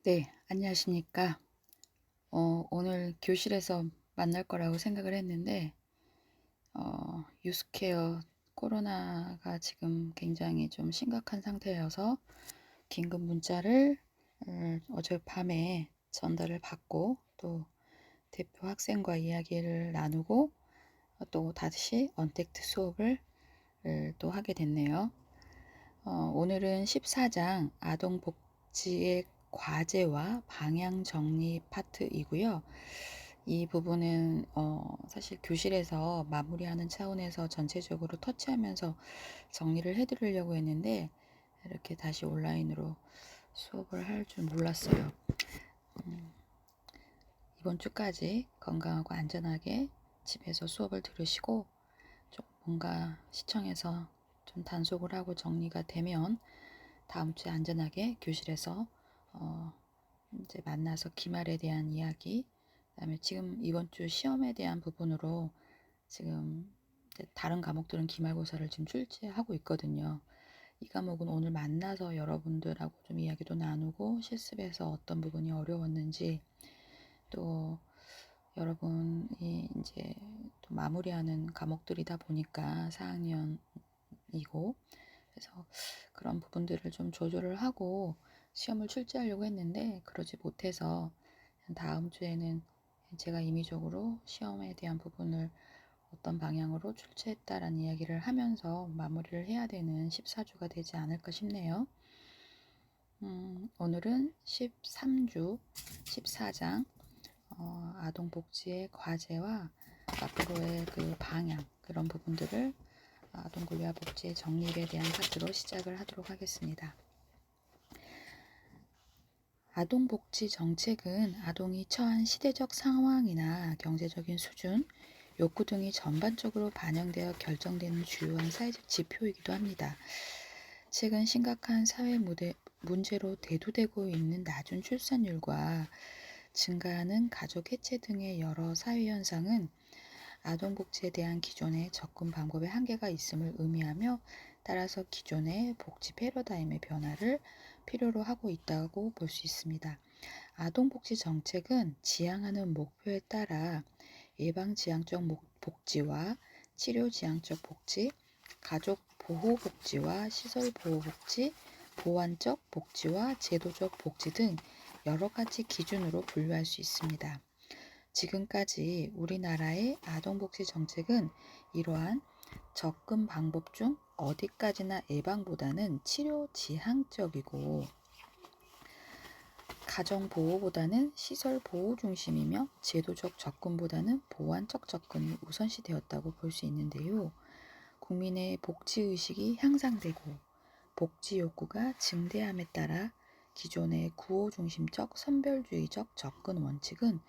네, 안녕하십니까. 오늘 교실에서 만날 거라고 생각을 했는데, 유스케어 코로나가 지금 굉장히 좀 심각한 상태여서 긴급 문자를 어젯밤에 전달을 받고 또 대표 학생과 이야기를 나누고 또 다시 언택트 수업을 또 하게 됐네요. 오늘은 14장 아동복지의 과제와 방향 정리 파트이고요. 이 부분은 사실 교실에서 마무리하는 차원에서 전체적으로 터치하면서 정리를 해드리려고 했는데 이렇게 다시 온라인으로 수업을 할 줄 몰랐어요. 이번 주까지 건강하고 안전하게 집에서 수업을 들으시고 좀 뭔가 시청에서 좀 단속을 하고 정리가 되면 다음 주에 안전하게 교실에서 이제 만나서 기말에 대한 이야기, 그다음에 지금 이번 주 시험에 대한 부분으로 지금 다른 과목들은 기말고사를 지금 출제하고 있거든요. 이 과목은 오늘 만나서 여러분들하고 좀 이야기도 나누고 실습에서 어떤 부분이 어려웠는지 또 여러분이 이제 또 마무리하는 과목들이다 보니까 4학년이고 그래서 그런 부분들을 좀 조절을 하고 시험을 출제하려고 했는데 그러지 못해서 다음 주에는 제가 임의적으로 시험에 대한 부분을 어떤 방향으로 출제했다라는 이야기를 하면서 마무리를 해야 되는 14주가 되지 않을까 싶네요. 오늘은 13주 14장 아동복지의 과제와 앞으로의 그 방향 그런 부분들을 아동권리와 복지의 정립에 대한 파트로 시작을 하도록 하겠습니다. 아동복지 정책은 아동이 처한 시대적 상황이나 경제적인 수준, 욕구 등이 전반적으로 반영되어 결정되는 주요한 사회적 지표이기도 합니다. 최근 심각한 사회 문제로 대두되고 있는 낮은 출산율과 증가하는 가족 해체 등의 여러 사회 현상은 아동복지에 대한 기존의 접근 방법의 한계가 있음을 의미하며 따라서 기존의 복지 패러다임의 변화를 필요로 하고 있다고 볼 수 있습니다. 아동복지 정책은 지향하는 목표에 따라 예방지향적 복지와 치료지향적 복지, 가족보호복지와 시설보호복지, 보완적 복지와 제도적 복지 등 여러 가지 기준으로 분류할 수 있습니다. 지금까지 우리나라의 아동복지 정책은 이러한 접근 방법 중 어디까지나 예방보다는 치료 지향적이고 가정보호보다는 시설보호 중심이며 제도적 접근보다는 보완적 접근이 우선시 되었다고 볼 수 있는데요. 국민의 복지의식이 향상되고 복지 욕구가 증대함에 따라 기존의 구호중심적 선별주의적 접근 원칙은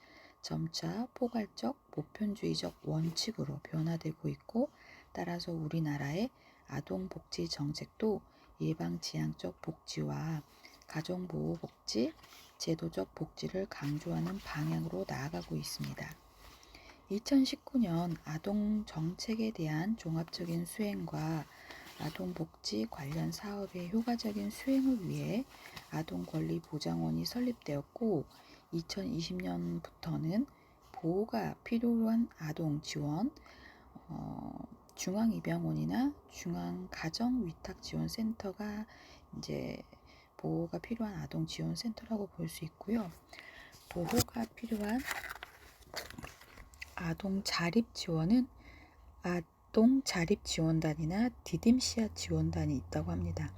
점차 포괄적 보편주의적 원칙으로 변화되고 있고 따라서 우리나라의 아동복지 정책도 예방지향적 복지와 가정보호복지, 제도적 복지를 강조하는 방향으로 나아가고 있습니다. 2019년 아동정책에 대한 종합적인 수행과 아동복지 관련 사업의 효과적인 수행을 위해 아동권리보장원이 설립되었고 2020년부터는 보호가 필요한 아동 지원, 중앙입양원이나 중앙가정위탁지원센터가 이제 보호가 필요한 아동 지원센터라고 볼 수 있고요. 보호가 필요한 아동 자립 지원은 아동 자립 지원단이나 디딤시아 지원단이 있다고 합니다.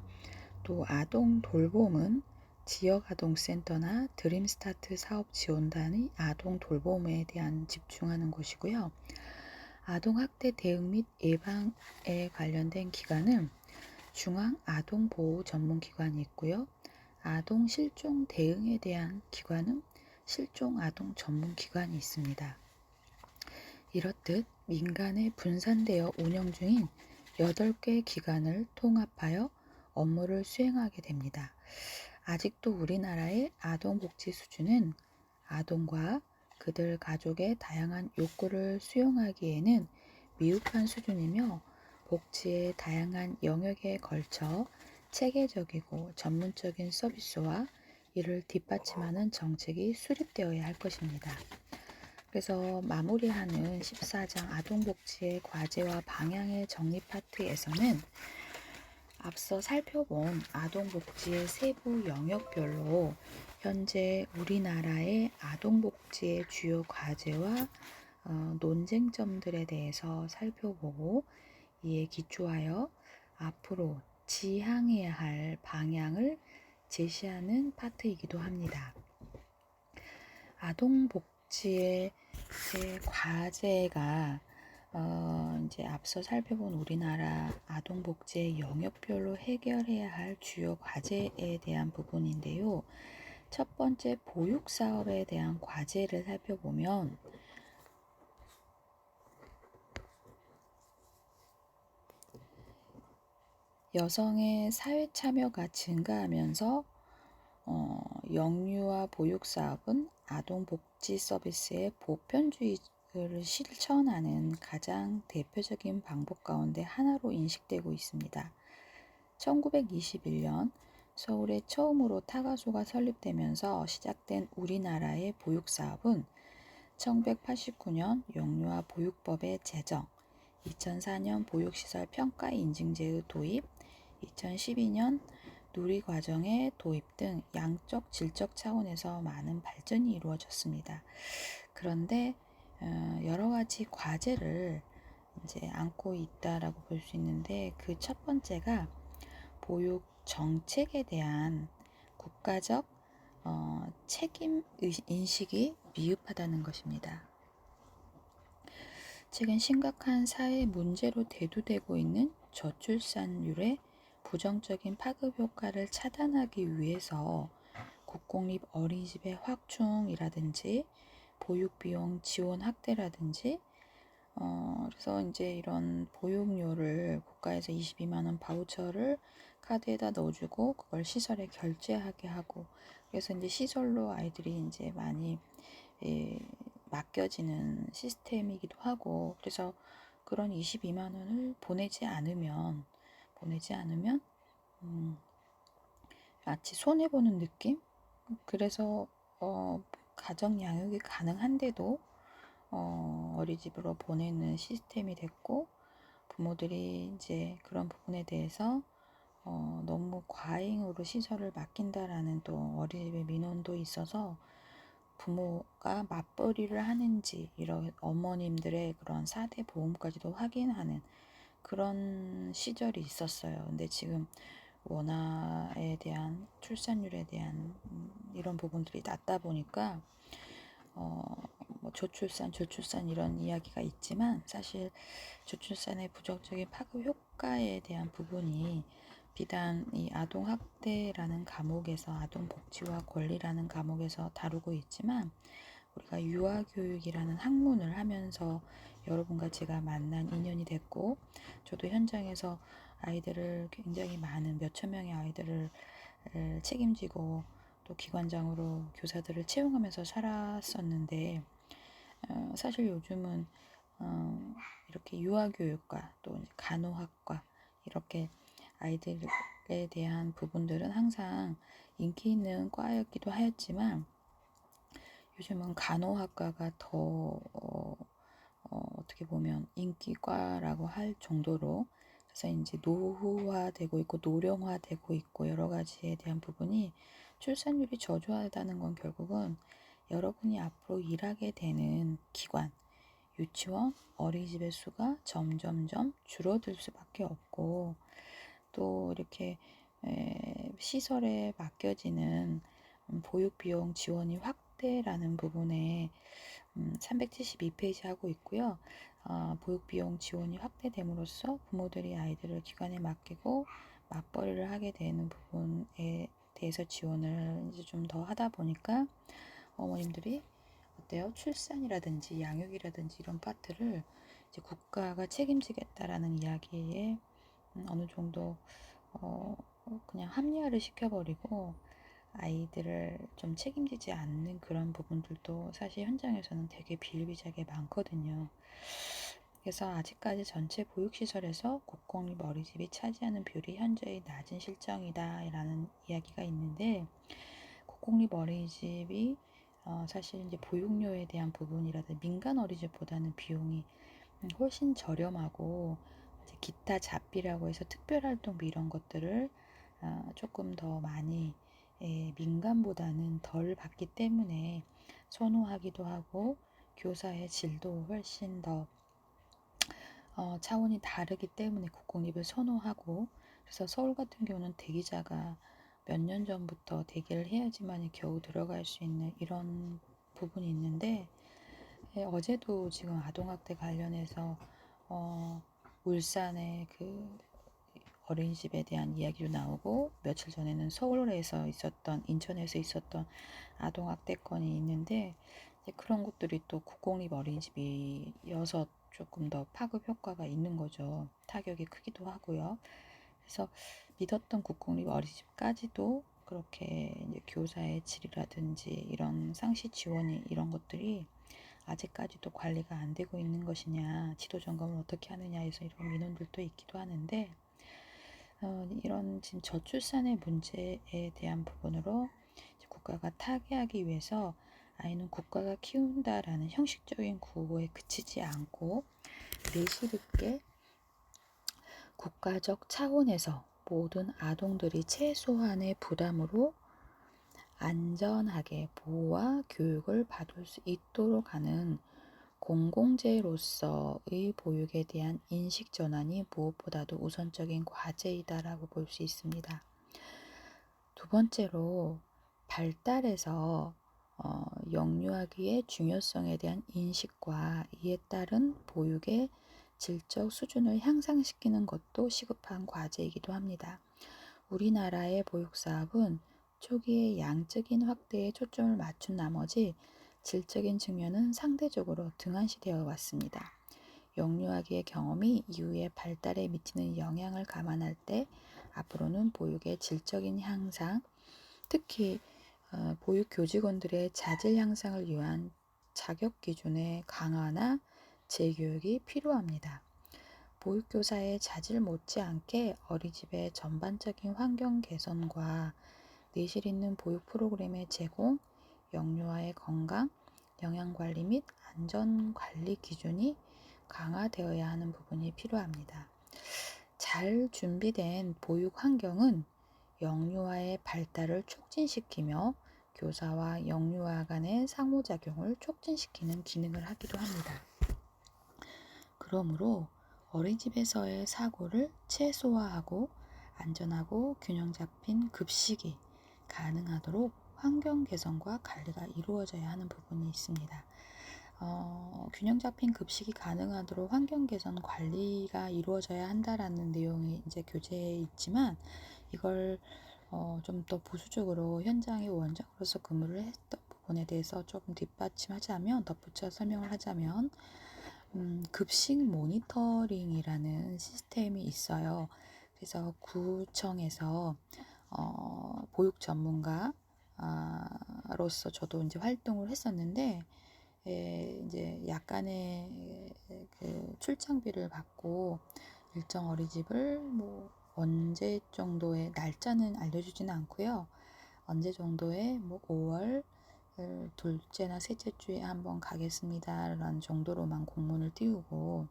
또 아동 돌봄은 지역아동센터나 드림스타트 사업 지원단이 아동 돌봄에 대한 집중하는 것이고요. 아동학대 대응 및 예방에 관련된 기관은 중앙아동보호전문기관이 있고요. 아동 실종 대응에 대한 기관은 실종아동전문기관이 있습니다. 이렇듯 민간에 분산되어 운영 중인 8개 기관을 통합하여 업무를 수행하게 됩니다. 아직도 우리나라의 아동복지 수준은 아동과 그들 가족의 다양한 욕구를 수용하기에는 미흡한 수준이며 복지의 다양한 영역에 걸쳐 체계적이고 전문적인 서비스와 이를 뒷받침하는 정책이 수립되어야 할 것입니다. 그래서 마무리하는 14장 아동복지의 과제와 방향의 정리 파트에서는 앞서 살펴본 아동복지의 세부 영역별로 현재 우리나라의 아동복지의 주요 과제와 논쟁점들에 대해서 살펴보고, 이에 기초하여 앞으로 지향해야 할 방향을 제시하는 파트이기도 합니다. 아동복지의 과제가 이제 앞서 살펴본 우리나라 아동복지의 영역별로 해결해야 할 주요 과제에 대한 부분인데요. 첫 번째, 보육사업에 대한 과제를 살펴보면 여성의 사회 참여가 증가하면서 영유아 보육사업은 아동복지 서비스의 보편주의를 실천하는 가장 대표적인 방법 가운데 하나로 인식되고 있습니다. 1921년 서울에 처음으로 타가소가 설립되면서 시작된 우리나라의 보육사업은 1989년 영유아 보육법의 제정, 2004년 보육시설 평가 인증제의 도입, 2012년 누리과정의 도입 등 양적 질적 차원에서 많은 발전이 이루어졌습니다. 그런데 여러 가지 과제를 이제 안고 있다라고 볼 수 있는데, 그 첫 번째가 보육 정책에 대한 국가적 책임 인식이 미흡하다는 것입니다. 최근 심각한 사회 문제로 대두되고 있는 저출산율의 부정적인 파급 효과를 차단하기 위해서 국공립 어린이집의 확충이라든지 보육비용 지원 확대라든지 그래서 이제 이런 보육료를 국가에서 22만 원 바우처를 카드에다 넣어주고 그걸 시설에 결제하게 하고, 그래서 이제 시설로 아이들이 이제 많이 맡겨지는 시스템이기도 하고, 그래서 그런 22만 원을 보내지 않으면 마치 손해보는 느낌? 그래서 가정 양육이 가능한데도 어린이집으로 보내는 시스템이 됐고, 부모들이 이제 그런 부분에 대해서 너무 과잉으로 시설을 맡긴다라는 또 어린이집의 민원도 있어서 부모가 맞벌이를 하는지 이런 어머님들의 그런 4대 보험까지도 확인하는 그런 시절이 있었어요. 근데 지금 원화에 대한 출산율에 대한 이런 부분들이 낮다 보니까 뭐 저출산 이런 이야기가 있지만, 사실 저출산의 부정적인 파급 효과에 대한 부분이 비단 이 아동학대라는 과목에서, 아동복지와 권리라는 과목에서 다루고 있지만, 우리가 유아교육이라는 학문을 하면서 여러분과 제가 만난 인연이 됐고, 저도 현장에서 아이들을 굉장히 많은 몇천 명의 아이들을 책임지고 또 기관장으로 교사들을 채용하면서 살았었는데, 사실 요즘은 이렇게 유아교육과 또 이제 간호학과 이렇게 아이들에 대한 부분들은 항상 인기 있는 과였기도 하였지만, 요즘은 간호학과가 더 어떻게 보면 인기과라고 할 정도로, 그래서 이제 노후화되고 있고 노령화되고 있고 여러 가지에 대한 부분이, 출산율이 저조하다는 건 결국은 여러분이 앞으로 일하게 되는 기관, 유치원, 어린이집의 수가 점점점 줄어들 수밖에 없고, 또 이렇게 시설에 맡겨지는 보육비용 지원이 확대라는 부분에 372페이지 하고 있고요. 보육비용 지원이 확대됨으로써 부모들이 아이들을 기관에 맡기고 맞벌이를 하게 되는 부분에 대해서 지원을 이제 좀 더 하다 보니까 어머님들이 어때요? 출산이라든지 양육이라든지 이런 파트를 이제 국가가 책임지겠다라는 이야기에 어느 정도 그냥 합리화를 시켜버리고 아이들을 좀 책임지지 않는 그런 부분들도 사실 현장에서는 되게 비일비재하게 많거든요. 그래서 아직까지 전체 보육시설에서 국공립 어린이집이 차지하는 비율이 현저히 낮은 실정이다 라는 이야기가 있는데, 국공립 어린이집이 사실 이제 보육료에 대한 부분이라든지 민간 어린이집보다는 비용이 훨씬 저렴하고 이제 기타 잡비라고 해서 특별활동비 이런 것들을 조금 더 많이 민간보다는 덜 받기 때문에 선호하기도 하고 교사의 질도 훨씬 더 차원이 다르기 때문에 국공립을 선호하고 그래서 서울 같은 경우는 대기자가 몇 년 전부터 대기를 해야지만 겨우 들어갈 수 있는 이런 부분이 있는데 어제도 지금 아동학대 관련해서 울산의 그 어린이집에 대한 이야기도 나오고 며칠 전에는 서울에서 있었던 인천에서 있었던 아동학대건이 있는데 그런 것들이 또 국공립 어린이집이어서 조금 더 파급 효과가 있는 거죠. 타격이 크기도 하고요. 그래서 믿었던 국공립 어린이집까지도 그렇게 이제 교사의 질이라든지 이런 상시 지원이 이런 것들이 아직까지도 관리가 안 되고 있는 것이냐, 지도 점검을 어떻게 하느냐 해서 이런 민원들도 있기도 하는데 이런 지금 저출산의 문제에 대한 부분으로 국가가 타개하기 위해서 아이는 국가가 키운다라는 형식적인 구호에 그치지 않고 내실 있게 국가적 차원에서 모든 아동들이 최소한의 부담으로 안전하게 보호와 교육을 받을 수 있도록 하는 공공재로서의 보육에 대한 인식 전환이 무엇보다도 우선적인 과제이다라고 볼 수 있습니다. 두 번째로 발달해서 영유아기의 중요성에 대한 인식과 이에 따른 보육의 질적 수준을 향상시키는 것도 시급한 과제이기도 합니다. 우리나라의 보육사업은 초기에 양적인 확대에 초점을 맞춘 나머지 질적인 측면은 상대적으로 등한시되어 왔습니다. 영유아기의 경험이 이후의 발달에 미치는 영향을 감안할 때 앞으로는 보육의 질적인 향상, 특히 보육 교직원들의 자질 향상을 위한 자격 기준의 강화나 재교육이 필요합니다. 보육교사의 자질 못지않게 어린이집의 전반적인 환경 개선과 내실 있는 보육 프로그램의 제공, 영유아의 건강, 영양관리 및 안전관리 기준이 강화되어야 하는 부분이 필요합니다. 잘 준비된 보육 환경은 영유아의 발달을 촉진시키며 교사와 영유아 간의 상호작용을 촉진시키는 기능을 하기도 합니다. 그러므로 어린이집에서의 사고를 최소화하고 안전하고 균형 잡힌 급식이 가능하도록 환경 개선과 관리가 이루어져야 하는 부분이 있습니다. 균형 잡힌 급식이 가능하도록 환경 개선 관리가 이루어져야 한다라는 내용이 이제 교재에 있지만 이걸 좀 더 부수적으로 현장의 원장으로서 근무를 했던 부분에 대해서 조금 덧붙여 설명을 하자면 급식 모니터링이라는 시스템이 있어요. 그래서 구청에서 보육 전문가로서 저도 이제 활동을 했었는데 이제 약간의 그 출장비를 받고 일정 어린이집을 뭐 언제 정도의 날짜는 알려주지는 않고요. 언제 정도의 뭐 5월 둘째나 셋째 주에 한번 가겠습니다 라는 정도로만 공문을 띄우고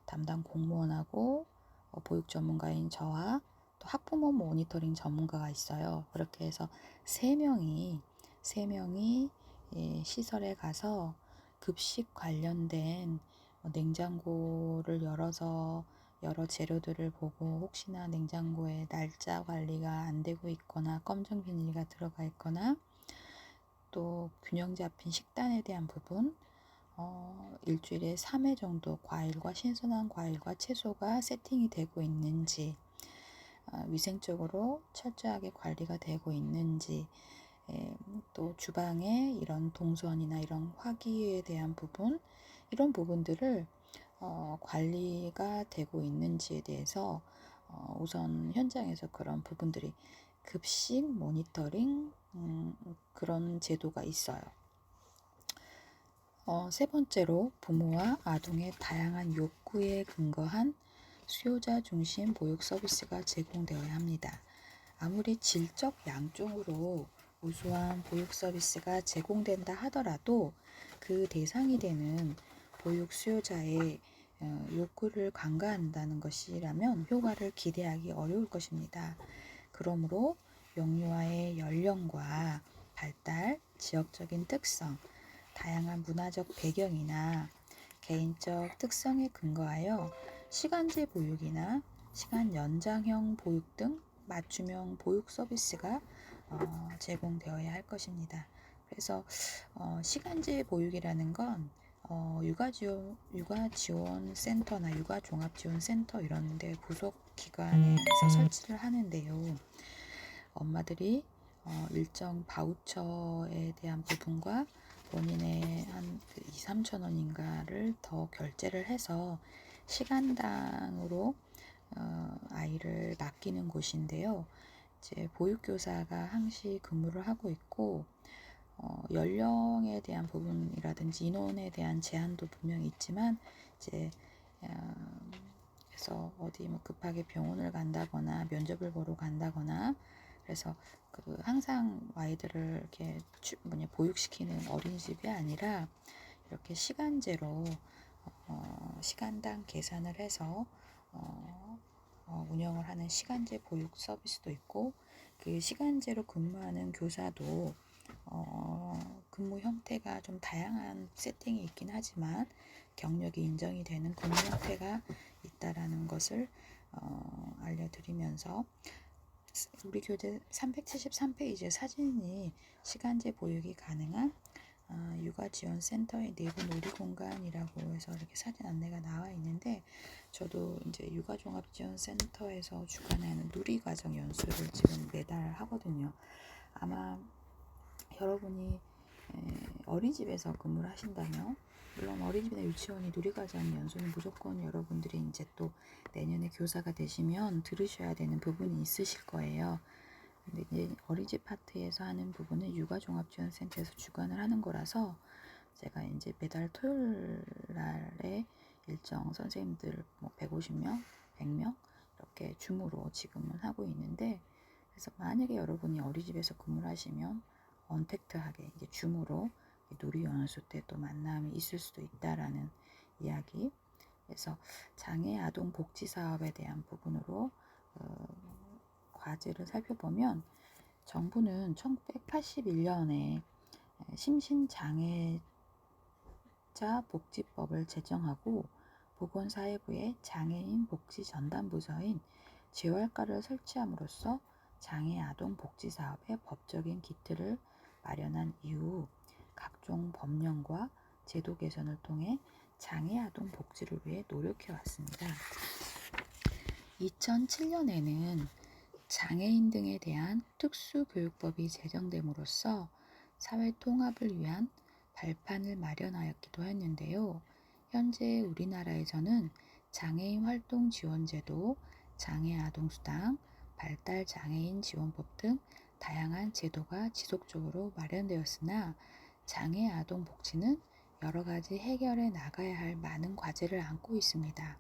담당 공무원하고 보육 전문가인 저와 또 학부모 모니터링 전문가가 있어요. 그렇게 해서 세 명이 시설에 가서 급식 관련된 냉장고를 열어서 여러 재료들을 보고 혹시나 냉장고에 날짜 관리가 안 되고 있거나 검정 비닐가 들어가 있거나 또 균형 잡힌 식단에 대한 부분 일주일에 3회 정도 신선한 과일과 채소가 세팅이 되고 있는지 위생적으로 철저하게 관리가 되고 있는지 또 주방에 이런 동선이나 이런 화기에 대한 부분 이런 부분들을 관리가 되고 있는지에 대해서 우선 현장에서 그런 부분들이 급식 모니터링 그런 제도가 있어요. 세 번째로 부모와 아동의 다양한 욕구에 근거한 수요자 중심 보육 서비스가 제공되어야 합니다. 아무리 질적 양쪽으로 우수한 보육 서비스가 제공된다 하더라도 그 대상이 되는 보육 수요자의 욕구를 간과한다는 것이라면 효과를 기대하기 어려울 것입니다. 그러므로 영유아의 연령과 발달, 지역적인 특성, 다양한 문화적 배경이나 개인적 특성에 근거하여 시간제 보육이나 시간 연장형 보육 등 맞춤형 보육 서비스가 제공되어야 할 것입니다. 그래서 시간제 보육이라는 건 육아지원센터나 육아종합지원센터 이런 데 부속 기관에서 설치를 하는데요. 엄마들이 일정 바우처에 대한 부분과 본인의 한 2, 3천 원인가를 더 결제를 해서 시간당으로 아이를 맡기는 곳인데요. 이제 보육교사가 항시 근무를 하고 있고 연령에 대한 부분이라든지 인원에 대한 제한도 분명히 있지만 이제 그래서 어디 뭐 급하게 병원을 간다거나 면접을 보러 간다거나 그래서 항상 아이들을 이렇게 보육시키는 어린이집이 아니라 이렇게 시간제로 시간당 계산을 해서 운영을 하는 시간제 보육 서비스도 있고 그 시간제로 근무하는 교사도 근무 형태가 좀 다양한 세팅이 있긴 하지만 경력이 인정이 되는 근무 형태가 있다라는 것을 알려드리면서 우리 교재 373페이지의 사진이 시간제 보육이 가능한 육아지원센터의 내부 놀이공간이라고 해서 이렇게 사진 안내가 나와 있는데 저도 이제 육아종합지원센터에서 주관하는 누리과정 연수를 지금 매달 하거든요. 아마 여러분이 어린이집에서 근무를 하신다면 물론 어린이집이나 유치원이 누리과정 연수는 무조건 여러분들이 이제 또 내년에 교사가 되시면 들으셔야 되는 부분이 있으실 거예요. 근데 이제 어린이집 파트에서 하는 부분은 육아종합지원센터에서 주관을 하는 거라서 제가 이제 매달 토요일 날에 일정 선생님들 150명, 100명 이렇게 줌으로 지금은 하고 있는데 그래서 만약에 여러분이 어린이집에서 근무를 하시면 언택트하게 이제 줌으로 누리 연수 때 또 만남이 있을 수도 있다라는 이야기. 그래서 장애 아동 복지 사업에 대한 부분으로 과제를 살펴보면 정부는 1981년에 심신장애자 복지법을 제정하고 보건사회부에 장애인 복지 전담부서인 재활과를 설치함으로써 장애 아동 복지 사업의 법적인 기틀을 마련한 이후 각종 법령과 제도 개선을 통해 장애 아동 복지를 위해 노력해 왔습니다. 2007년에는 장애인 등에 대한 특수교육법이 제정됨으로써 사회 통합을 위한 발판을 마련하였기도 했는데요. 현재 우리나라에서는 장애인 활동 지원제도, 장애 아동 수당, 발달 장애인 지원법 등 다양한 제도가 지속적으로 마련되었으나 장애 아동 복지는 여러 가지 해결해 나가야 할 많은 과제를 안고 있습니다.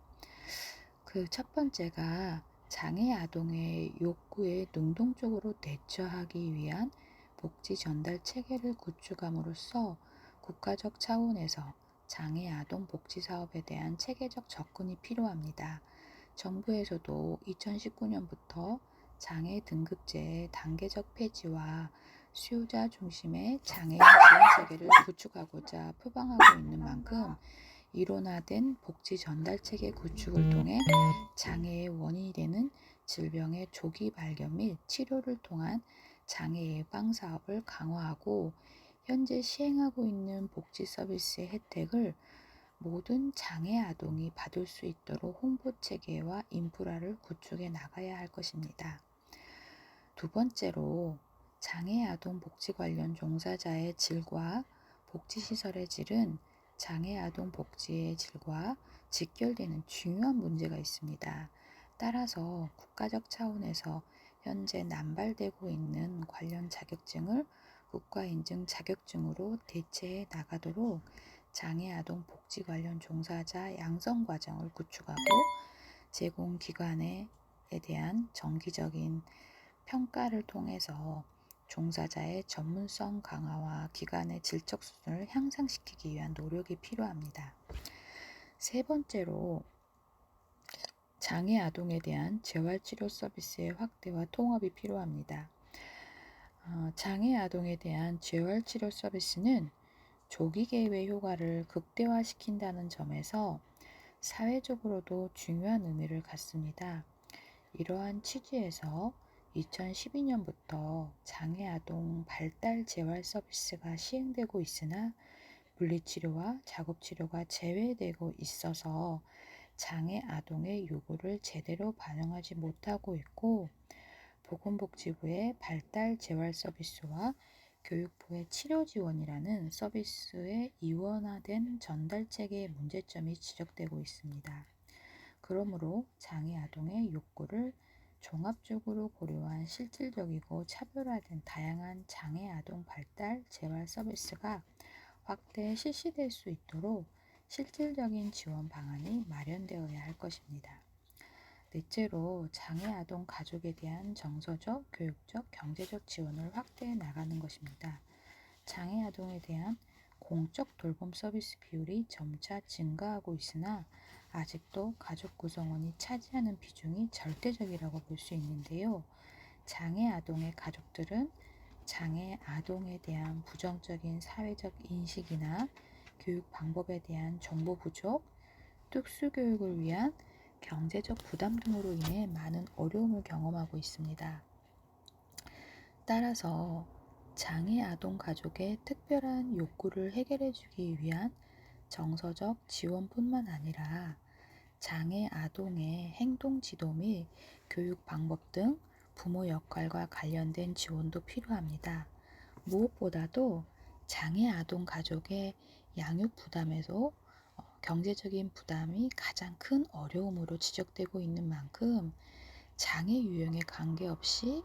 그 첫 번째가 장애 아동의 욕구에 능동적으로 대처하기 위한 복지 전달 체계를 구축함으로써 국가적 차원에서 장애 아동 복지 사업에 대한 체계적 접근이 필요합니다. 정부에서도 2019년부터 장애 등급제의 단계적 폐지와 수요자 중심의 장애인 지원 체계를 구축하고자 표방하고 있는 만큼 이론화된 복지 전달 체계 구축을 통해 장애의 원인이 되는 질병의 조기 발견 및 치료를 통한 장애 예방 사업을 강화하고 현재 시행하고 있는 복지 서비스의 혜택을 모든 장애 아동이 받을 수 있도록 홍보 체계와 인프라를 구축해 나가야 할 것입니다. 두 번째로 장애 아동 복지 관련 종사자의 질과 복지시설의 질은 장애 아동 복지의 질과 직결되는 중요한 문제가 있습니다. 따라서 국가적 차원에서 현재 남발되고 있는 관련 자격증을 국가인증 자격증으로 대체해 나가도록 장애 아동 복지 관련 종사자 양성 과정을 구축하고 제공기관에 대한 정기적인 평가를 통해서 종사자의 전문성 강화와 기관의 질적 수준을 향상시키기 위한 노력이 필요합니다. 세 번째로 장애 아동에 대한 재활치료 서비스의 확대와 통합이 필요합니다. 장애 아동에 대한 재활치료 서비스는 조기 개입의 효과를 극대화시킨다는 점에서 사회적으로도 중요한 의미를 갖습니다. 이러한 취지에서 2012년부터 장애 아동 발달 재활 서비스가 시행되고 있으나 물리치료와 작업치료가 제외되고 있어서 장애 아동의 요구를 제대로 반영하지 못하고 있고, 보건복지부의 발달 재활 서비스와 교육부의 치료 지원이라는 서비스의 이원화된 전달 체계의 문제점이 지적되고 있습니다. 그러므로 장애 아동의 욕구를 종합적으로 고려한 실질적이고 차별화된 다양한 장애 아동 발달 재활 서비스가 확대 실시될 수 있도록 실질적인 지원 방안이 마련되어야 할 것입니다. 넷째로 장애 아동 가족에 대한 정서적, 교육적, 경제적 지원을 확대해 나가는 것입니다. 장애 아동에 대한 공적 돌봄 서비스 비율이 점차 증가하고 있으나 아직도 가족 구성원이 차지하는 비중이 절대적이라고 볼 수 있는데요. 장애 아동의 가족들은 장애 아동에 대한 부정적인 사회적 인식이나 교육 방법에 대한 정보 부족, 특수교육을 위한 경제적 부담 등으로 인해 많은 어려움을 경험하고 있습니다. 따라서 장애 아동 가족의 특별한 욕구를 해결해 주기 위한 정서적 지원뿐만 아니라 장애 아동의 행동 지도 및 교육 방법 등 부모 역할과 관련된 지원도 필요합니다. 무엇보다도 장애 아동 가족의 양육 부담에도 경제적인 부담이 가장 큰 어려움으로 지적되고 있는 만큼 장애 유형에 관계없이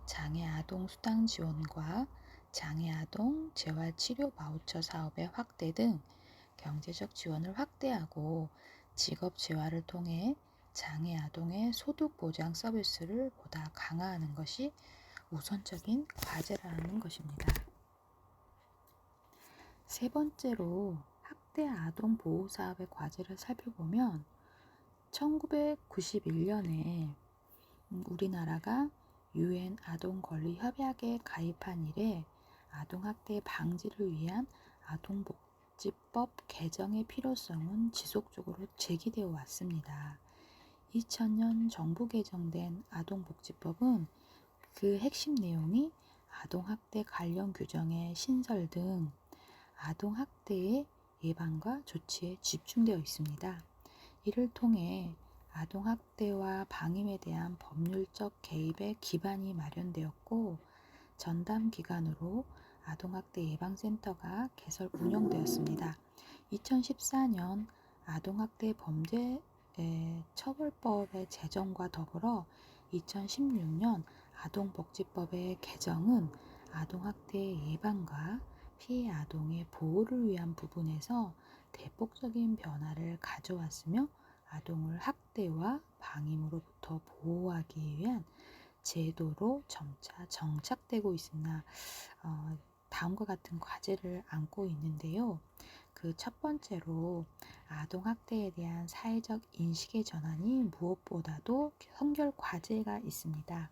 장애 아동 수당 지원과 장애 아동 재활 치료 바우처 사업의 확대 등 경제적 지원을 확대하고 직업 재활을 통해 장애 아동의 소득 보장 서비스를 보다 강화하는 것이 우선적인 과제라는 것입니다. 세 번째로 학대 아동 보호 사업의 과제를 살펴보면 1991년에 우리나라가 UN 아동 권리 협약에 가입한 이래 아동학대 방지를 위한 아동복지법 개정의 필요성은 지속적으로 제기되어 왔습니다. 2000년 정부 개정된 아동복지법은 그 핵심 내용이 아동학대 관련 규정의 신설 등 아동학대의 예방과 조치에 집중되어 있습니다. 이를 통해 아동학대와 방임에 대한 법률적 개입의 기반이 마련되었고, 전담기관으로 아동학대 예방센터가 개설 운영되었습니다. 2014년 아동학대 범죄 처벌법의 제정과 더불어 2016년 아동복지법의 개정은 아동학대 예방과 피해 아동의 보호를 위한 부분에서 대폭적인 변화를 가져왔으며 아동을 학대와 방임으로부터 보호하기 위한 제도로 점차 정착되고 있으나 다음과 같은 과제를 안고 있는데요. 그 첫 번째로 아동학대에 대한 사회적 인식의 전환이 무엇보다도 선결 과제가 있습니다.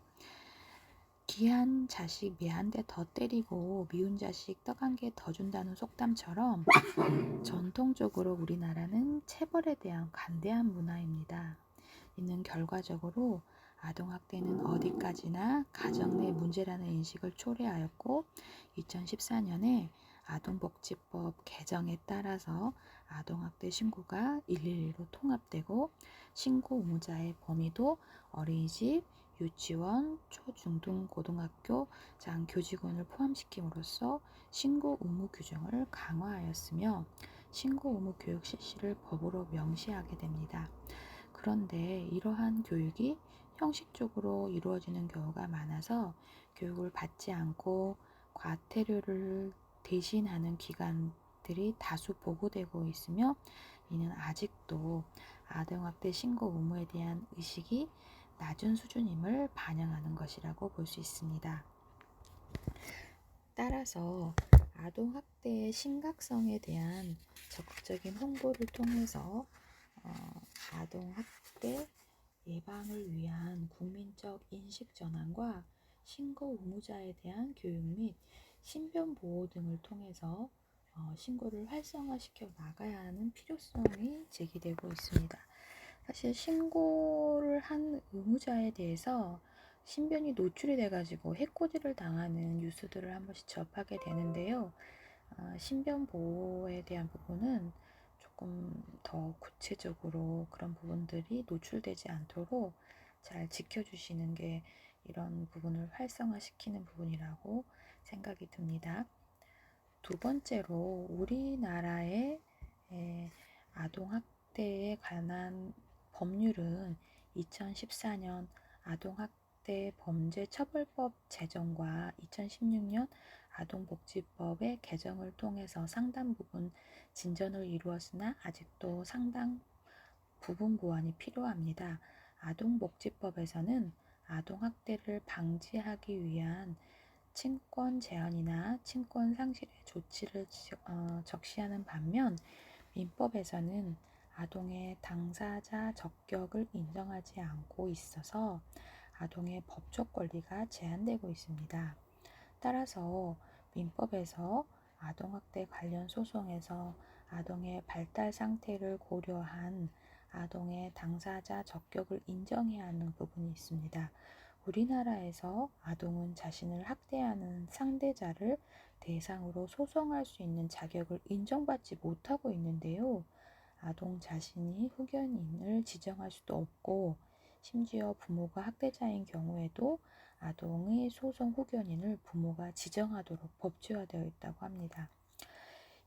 귀한 자식 미안 데 더 때리고 미운 자식 떡 한 개 더 준다는 속담처럼 전통적으로 우리나라는 체벌에 대한 관대한 문화입니다. 이는 결과적으로 아동학대는 어디까지나 가정 내 문제라는 인식을 초래하였고 2014년에 아동복지법 개정에 따라서 아동학대 신고가 112로 통합되고 신고 의무자의 범위도 어린이집, 유치원, 초중등 고등학교 장 교직원을 포함시킴으로써 신고 의무 규정을 강화하였으며 신고 의무 교육 실시를 법으로 명시하게 됩니다. 그런데 이러한 교육이 형식적으로 이루어지는 경우가 많아서 교육을 받지 않고 과태료를 대신하는 기관들이 다수 보고되고 있으며 이는 아직도 아동학대 신고 의무에 대한 의식이 낮은 수준임을 반영하는 것이라고 볼 수 있습니다. 따라서 아동학대의 심각성에 대한 적극적인 홍보를 통해서 아동학대 예방을 위한 국민적 인식 전환과 신고 의무자에 대한 교육 및 신변 보호 등을 통해서 신고를 활성화시켜 나가야 하는 필요성이 제기되고 있습니다. 사실 신고를 한 의무자에 대해서 신변이 노출이 돼가지고 해코지를 당하는 뉴스들을 한 번씩 접하게 되는데요. 신변 보호에 대한 부분은 조금 더 구체적으로 그런 부분들이 노출되지 않도록 잘 지켜주시는 게 이런 부분을 활성화시키는 부분이라고 생각이 듭니다. 두 번째로 우리나라의 아동학대에 관한 법률은 2014년 아동학대 범죄처벌법 제정과 2016년 아동복지법의 개정을 통해서 상당 부분 진전을 이루었으나 아직도 상당 부분 보완이 필요합니다. 아동복지법에서는 아동학대를 방지하기 위한 친권 제한이나 친권 상실의 조치를 적시하는 반면 민법에서는 아동의 당사자 적격을 인정하지 않고 있어서 아동의 법적 권리가 제한되고 있습니다. 따라서 민법에서 아동학대 관련 소송에서 아동의 발달 상태를 고려한 아동의 당사자 적격을 인정해야 하는 부분이 있습니다. 우리나라에서 아동은 자신을 학대하는 상대자를 대상으로 소송할 수 있는 자격을 인정받지 못하고 있는데요. 아동 자신이 후견인을 지정할 수도 없고 심지어 부모가 학대자인 경우에도 아동의 소송 후견인을 부모가 지정하도록 법제화되어 있다고 합니다.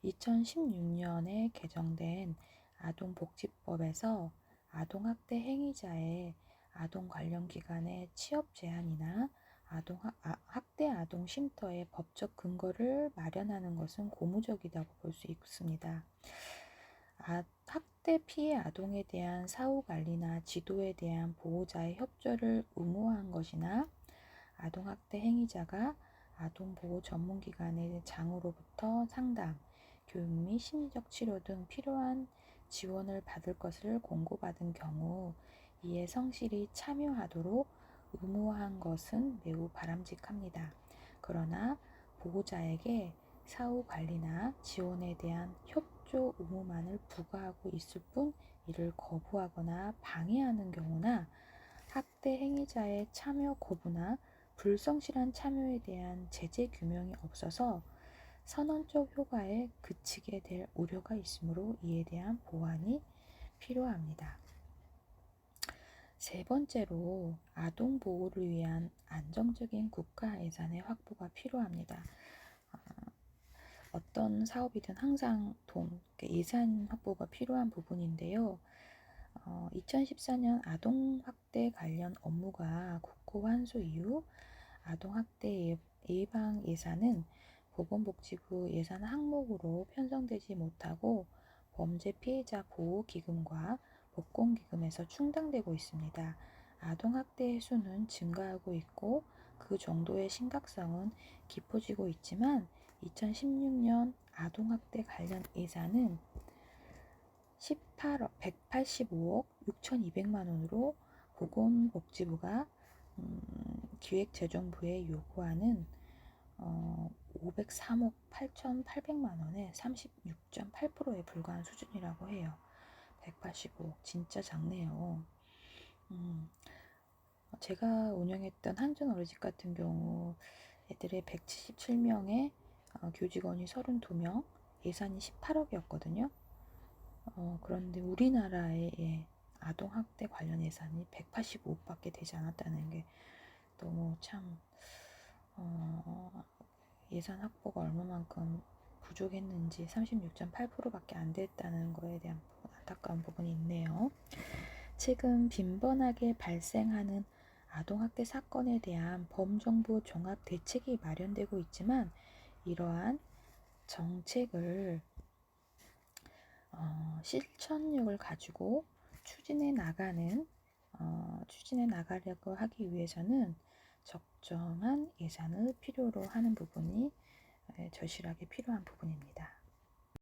2016년에 개정된 아동복지법에서 아동학대 행위자의 아동 관련 기관의 취업 제한이나 학대 아동 쉼터의 법적 근거를 마련하는 것은 고무적이라고 볼 수 있습니다. 학대 피해 아동에 대한 사후 관리나 지도에 대한 보호자의 협조를 의무화한 것이나 아동학대 행위자가 아동보호 전문기관의 장으로부터 상담, 교육 및 심리적 치료 등 필요한 지원을 받을 것을 공고받은 경우 이에 성실히 참여하도록 의무화한 것은 매우 바람직합니다. 그러나 보호자에게 사후 관리나 지원에 대한 협조 의무만을 부과하고 있을 뿐 이를 거부하거나 방해하는 경우나 학대 행위자의 참여 거부나 불성실한 참여에 대한 제재 규명이 없어서 선언적 효과에 그치게 될 우려가 있으므로 이에 대한 보완이 필요합니다. 세 번째로 아동 보호를 위한 안정적인 국가 예산의 확보가 필요합니다. 어떤 사업이든 항상 예산 확보가 필요한 부분인데요. 2014년 아동학대 관련 업무가 국고 환수 이후 아동학대 예방 예산은 보건복지부 예산 항목으로 편성되지 못하고 범죄 피해자 보호기금과 복권기금에서 충당되고 있습니다. 아동학대의 수는 증가하고 있고 그 정도의 심각성은 깊어지고 있지만 2016년 아동학대 관련 예산은 185억 6,200만 원으로 보건복지부가 기획재정부에 요구하는 503억 8,800만 원의 36.8%에 불과한 수준이라고 해요. 185억 진짜 작네요. 제가 운영했던 한전 어린이집 같은 경우 애들의 177명에 교직원이 32명, 예산이 18억이었거든요. 그런데 우리나라의 아동학대 관련 예산이 185억밖에 되지 않았다는 게 너무 참 예산 확보가 얼마만큼 부족했는지 36.8%밖에 안 됐다는 거에 대한 안타까운 부분이 있네요. 최근 빈번하게 발생하는 아동학대 사건에 대한 범정부 종합 대책이 마련되고 있지만 이러한 정책을 실천력을 가지고 추진해 나가려고 하기 위해서는 적정한 예산을 필요로 하는 부분이 절실하게 필요한 부분입니다.